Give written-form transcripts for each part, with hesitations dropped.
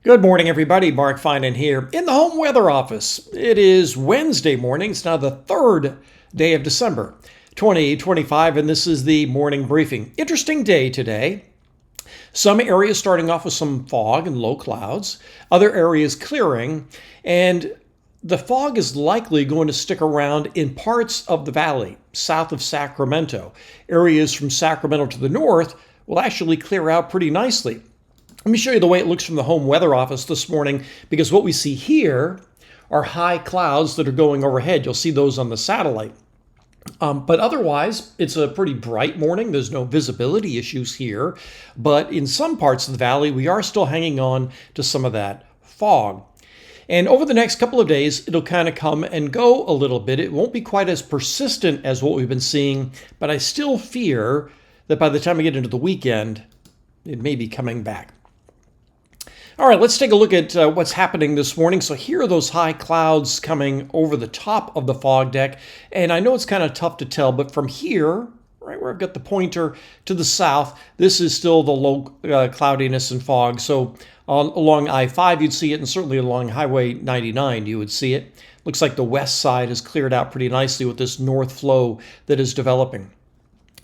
Good morning, everybody. Mark Finan here in the home weather office. It is Wednesday morning. It's now the third day of December 2025, and this is the morning briefing. Interesting day today. Some areas starting off with some fog and low clouds, other areas clearing, and the fog is likely going to stick around in parts of the valley south of Sacramento. Areas from Sacramento to the north will actually clear out pretty nicely. Let me show you the way it looks from the home weather office this morning, because what we see here are high clouds that are going overhead. You'll see those on the satellite. But otherwise, it's a pretty bright morning. There's no visibility issues here. But in some parts of the valley, we are still hanging on to some of that fog. And over the next couple of days, it'll kind of come and go a little bit. It won't be quite as persistent as what we've been seeing, but I still fear that by the time we get into the weekend, it may be coming back. All right, let's take a look at what's happening this morning. So here are those high clouds coming over the top of the fog deck. And I know it's kind of tough to tell, but from here, right where I've got the pointer to the south, this is still the low cloudiness and fog. So along I-5, you'd see it, and certainly along Highway 99, you would see it. Looks like the west side is cleared out pretty nicely with this north flow that is developing.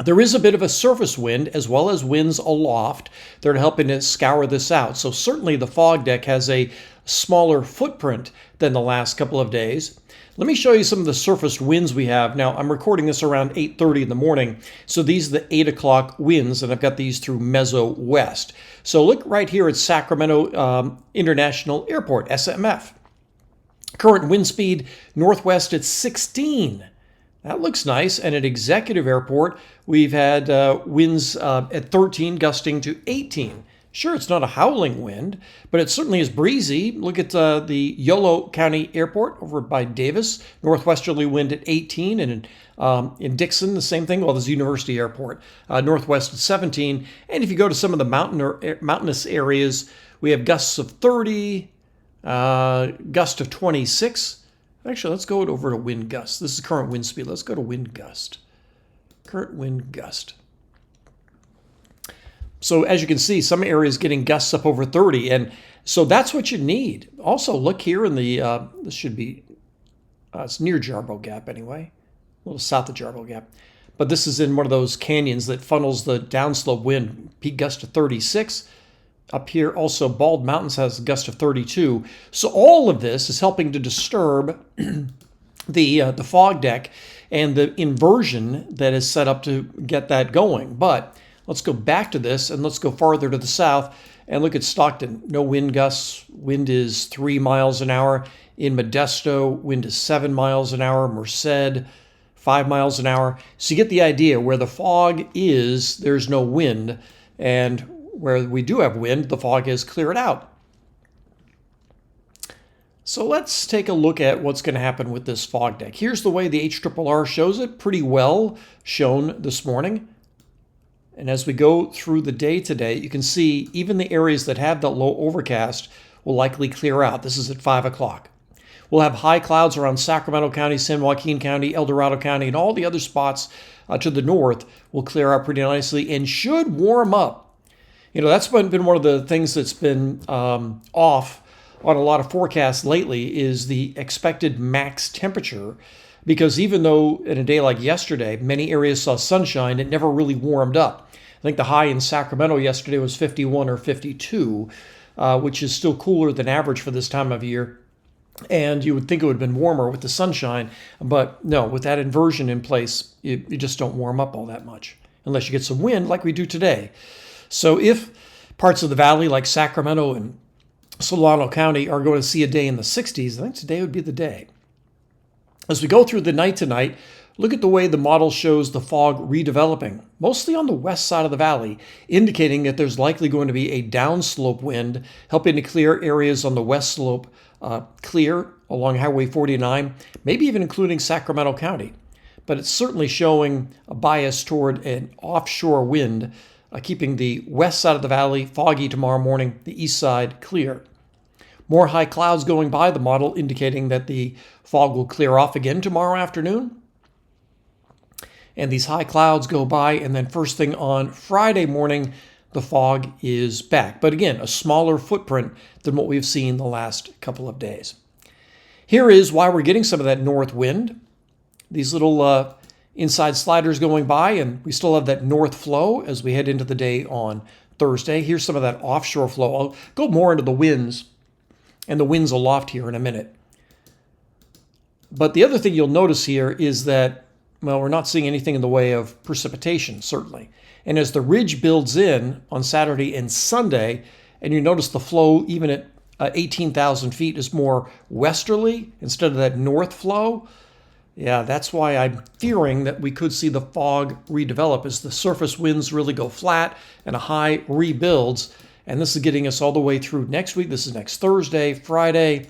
There is a bit of a surface wind as well as winds aloft that are helping to scour this out. So certainly the fog deck has a smaller footprint than the last couple of days. Let me show you some of the surface winds we have. Now, I'm recording this around 8:30 in the morning. So these are the 8 o'clock winds, and I've got these through Mezzo West. So look right here at Sacramento International Airport, SMF. Current wind speed northwest at 16. That looks nice. And at Executive Airport, we've had winds at 13 gusting to 18. Sure, it's not a howling wind, but it certainly is breezy. Look at the Yolo County Airport over by Davis, northwesterly wind at 18. And in Dixon, the same thing. Well, there's University Airport, northwest at 17. And if you go to some of the mountainous areas, we have gusts of 30, gust of 26. Actually, let's go over to wind gust. This is current wind speed. Let's go to wind gust. Current wind gust. So as you can see, some areas getting gusts up over 30. And so that's what you need. Also, look here in the, this should be, it's near Jarbo Gap anyway, a little south of Jarbo Gap. But this is in one of those canyons that funnels the downslope wind, peak gust of 36. Up here, also, Bald Mountains has a gust of 32. So all of this is helping to disturb the fog deck and the inversion that is set up to get that going. But let's go back to this, and let's go farther to the south and look at Stockton. No wind gusts. Wind is 3 miles an hour. In Modesto, wind is 7 miles an hour. Merced, 5 miles an hour. So you get the idea. Where the fog is, there's no wind. And where we do have wind, the fog has cleared out. So let's take a look at what's going to happen with this fog deck. Here's the way the HRRR shows it, pretty well shown this morning. And as we go through the day today, you can see even the areas that have that low overcast will likely clear out. This is at 5 o'clock. We'll have high clouds around Sacramento County, San Joaquin County, El Dorado County, and all the other spots to the north will clear out pretty nicely and should warm up. You know, that's been one of the things that's been off on a lot of forecasts lately is the expected max temperature, because even though in a day like yesterday, many areas saw sunshine, it never really warmed up. I think the high in Sacramento yesterday was 51 or 52, which is still cooler than average for this time of year. And you would think it would have been warmer with the sunshine, but no, with that inversion in place, you just don't warm up all that much unless you get some wind like we do today. So if parts of the valley like Sacramento and Solano County are going to see a day in the 60s, I think today would be the day. As we go through the night tonight, look at the way the model shows the fog redeveloping, mostly on the west side of the valley, indicating that there's likely going to be a downslope wind, helping to clear areas on the west slope clear along Highway 49, maybe even including Sacramento County. But it's certainly showing a bias toward an offshore wind, keeping the west side of the valley foggy tomorrow morning, the east side clear. More high clouds going by the model, indicating that the fog will clear off again tomorrow afternoon. And these high clouds go by, and then first thing on Friday morning, the fog is back. But again, a smaller footprint than what we've seen the last couple of days. Here is why we're getting some of that north wind. These little inside sliders going by, and we still have that north flow as we head into the day on Thursday. Here's some of that offshore flow. I'll go more into the winds and the winds aloft here in a minute. But the other thing you'll notice here is that, well, we're not seeing anything in the way of precipitation, certainly. And as the ridge builds in on Saturday and Sunday, and you notice the flow even at 18,000 feet is more westerly instead of that north flow, yeah, that's why I'm fearing that we could see the fog redevelop as the surface winds really go flat and a high rebuilds. And this is getting us all the way through next week. This is next Thursday, Friday.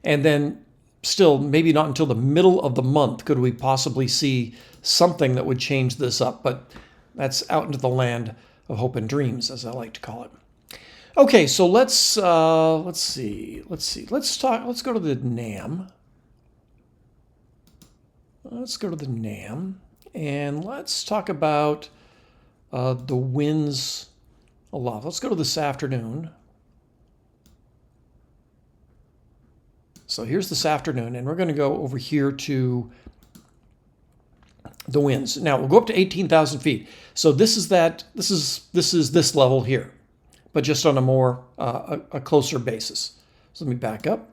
And then still, maybe not until the middle of the month could we possibly see something that would change this up. But that's out into the land of hope and dreams, as I like to call it. Okay, so let's see. Let's go to the NAM. Let's go to the NAM, and let's talk about the winds aloft. Let's go to this afternoon. So here's this afternoon, and we're going to go over here to the winds. Now we'll go up to 18,000 feet. So this is this level here, but just on a more a closer basis. So let me back up.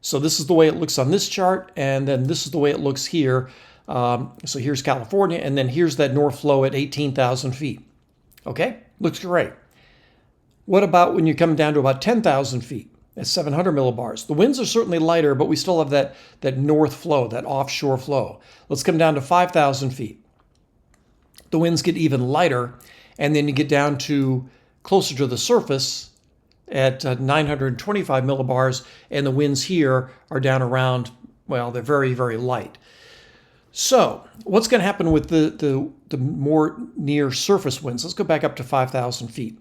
So this is the way it looks on this chart, and then this is the way it looks here. So here's California, and then here's that north flow at 18,000 feet. Okay, looks great. What about when you come down to about 10,000 feet at 700 millibars? The winds are certainly lighter, but we still have that north flow, that offshore flow. Let's come down to 5,000 feet. The winds get even lighter, and then you get down to closer to the surface at 925 millibars, and the winds here are down around, well, they're very, very light. So what's going to happen with the more near surface winds? Let's go back up to 5,000 feet.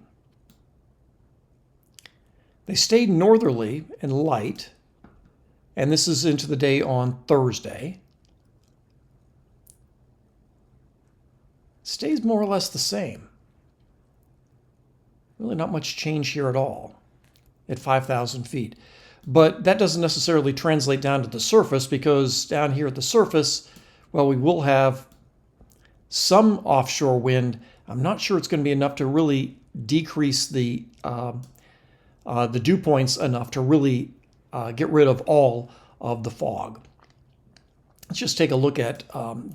They stayed northerly and light, and this is into the day on Thursday. Stays more or less the same. Really not much change here at all at 5,000 feet. But that doesn't necessarily translate down to the surface, because down here at the surface, well, we will have some offshore wind. I'm not sure it's going to be enough to really decrease the dew points enough to really get rid of all of the fog. Let's just take a look at what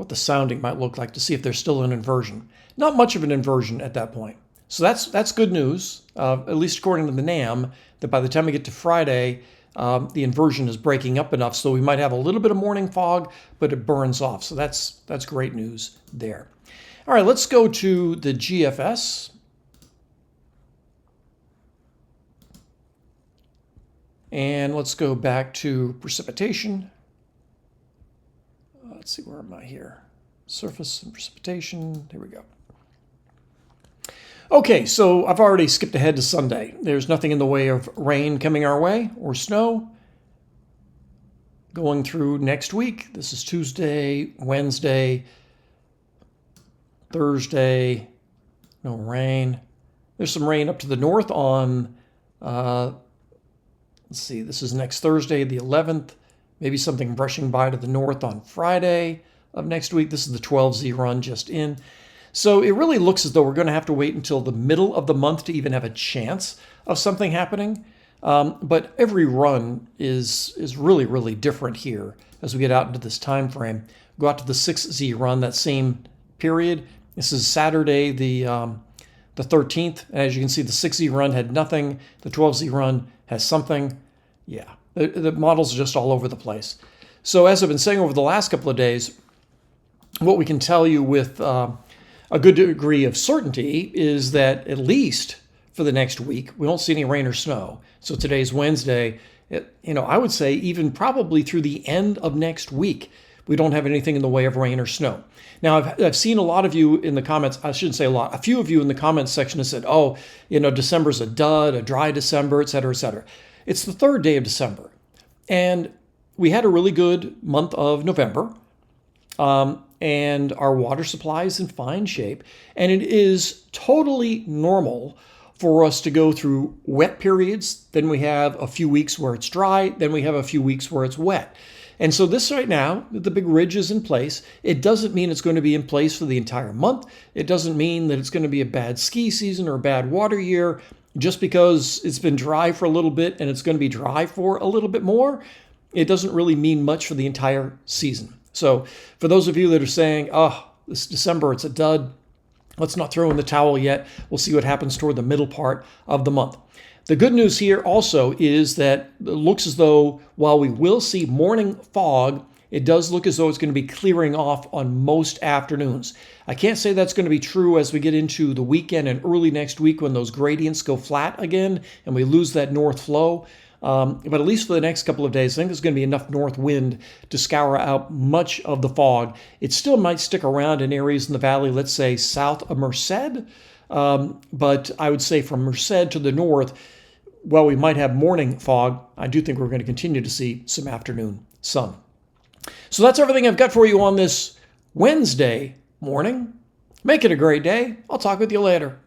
the sounding might look like to see if there's still an inversion. Not much of an inversion at that point. So that's good news, at least according to the NAM, that by the time we get to Friday, the inversion is breaking up enough so we might have a little bit of morning fog, but it burns off. So that's great news there. All right, let's go to the GFS. And let's go back to precipitation. Let's see, where am I here? Surface and precipitation. There we go. Okay, so I've already skipped ahead to Sunday. There's nothing in the way of rain coming our way or snow. Going through next week, this is Tuesday, Wednesday, Thursday, no rain. There's some rain up to the north on, let's see, this is next Thursday, the 11th. Maybe something brushing by to the north on Friday of next week. This is the 12Z run just in. So it really looks as though we're going to have to wait until the middle of the month to even have a chance of something happening. But every run is really, really different here as we get out into this time frame. Go out to the 6Z run, that same period. This is Saturday, the 13th. And as you can see, the 6Z run had nothing. The 12Z run has something. Yeah, the models are just all over the place. So as I've been saying over the last couple of days, what we can tell you with a good degree of certainty is that at least for the next week, we won't see any rain or snow. So today's Wednesday. I would say even probably through the end of next week, we don't have anything in the way of rain or snow. Now, I've seen a lot of you in the comments, I shouldn't say a lot, a few of you in the comments section have said, oh, December's a dud, a dry December, et cetera, et cetera. It's the third day of December. And we had a really good month of November. and our water supply is in fine shape. And it is totally normal for us to go through wet periods. Then we have a few weeks where it's dry. Then we have a few weeks where it's wet. And so this right now, the big ridge is in place. It doesn't mean it's going to be in place for the entire month. It doesn't mean that it's going to be a bad ski season or a bad water year. Just because it's been dry for a little bit and it's going to be dry for a little bit more, it doesn't really mean much for the entire season. So for those of you that are saying, oh, this December, it's a dud, let's not throw in the towel yet. We'll see what happens toward the middle part of the month. The good news here also is that it looks as though while we will see morning fog, it does look as though it's going to be clearing off on most afternoons. I can't say that's going to be true as we get into the weekend and early next week when those gradients go flat again and we lose that north flow. But at least for the next couple of days, I think there's going to be enough north wind to scour out much of the fog. It still might stick around in areas in the valley, let's say south of Merced. But I would say from Merced to the north, while we might have morning fog, I do think we're going to continue to see some afternoon sun. So that's everything I've got for you on this Wednesday morning. Make it a great day. I'll talk with you later.